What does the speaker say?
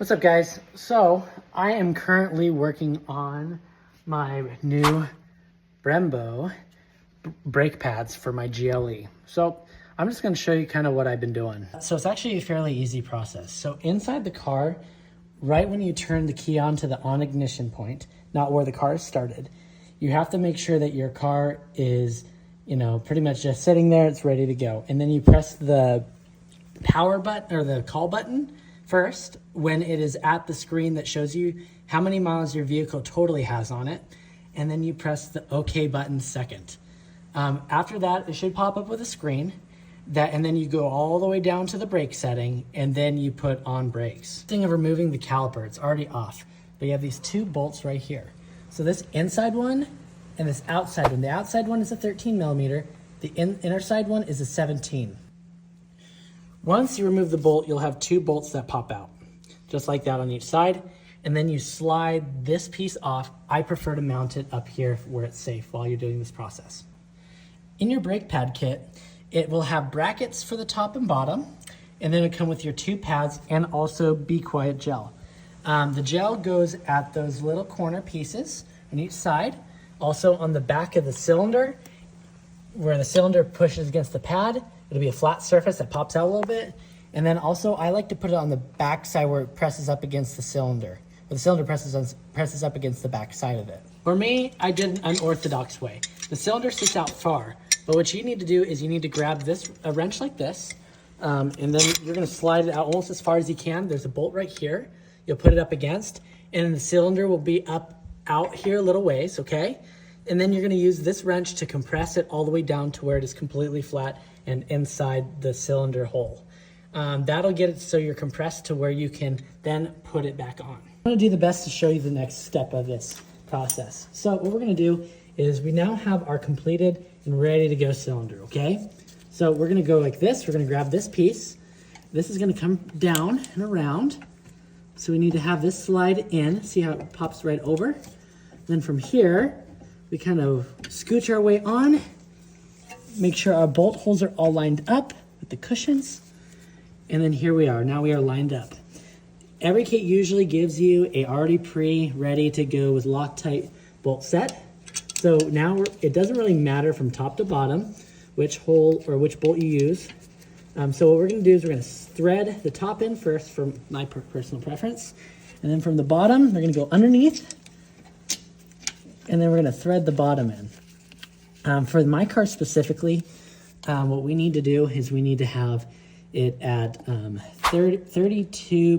What's up, guys? So I am currently working on my new Brembo brake pads for my GLE. So I'm just going to show you kind of what I've been doing. So it's actually a fairly easy process. So inside the car, right when you turn the key on to the on ignition point, not where the car is started, you have to make sure that your car is, pretty much just sitting there, it's ready to go. And then you press the power button or the call button first when it is at the screen that shows you how many miles your vehicle totally has on it, and then you press the OK button second. After that, it should pop up with a screen and then you go all the way down to the brake setting, and then you put on brakes. Thing of removing the caliper, it's already off, but you have these two bolts right here. So this inside one and this outside one. The outside one is a 13 millimeter. The inner side one is a 17. Once you remove the bolt, you'll have two bolts that pop out, just like that on each side. And then you slide this piece off. I prefer to mount it up here where it's safe while you're doing this process. In your brake pad kit, it will have brackets for the top and bottom, and then it'll come with your two pads and also Be Quiet gel. The gel goes at those little corner pieces on each side, also on the back of the cylinder, where the cylinder pushes against the pad. It'll be a flat surface that pops out a little bit. And then also I like to put it on the back side where it presses up against the cylinder. Where the cylinder presses up against the back side of it. For me, I did an unorthodox way. The cylinder sits out far, but what you need to do is you need to grab a wrench like this, and then you're gonna slide it out almost as far as you can. There's a bolt right here. You'll put it up against, and then the cylinder will be out here a little ways, okay? And then you're gonna use this wrench to compress it all the way down to where it is completely flat and inside the cylinder hole. That'll get it so you're compressed to where you can then put it back on. I'm gonna do the best to show you the next step of this process. So what we're gonna do is we now have our completed and ready to go cylinder, okay? So we're gonna go like this. We're gonna grab this piece. This is gonna come down and around. So we need to have this slide in. See how it pops right over? Then from here, we kind of scooch our way on. Make sure our bolt holes are all lined up with the cushions. And then here we are. Now we are lined up. Every kit usually gives you a already ready to go with Loctite bolt set. So now it doesn't really matter from top to bottom which hole or which bolt you use. So what we're gonna do is we're gonna thread the top in first from my personal preference. And then from the bottom, we're gonna go underneath. And then we're gonna thread the bottom in. For my car specifically, what we need to do is we need to have it at 32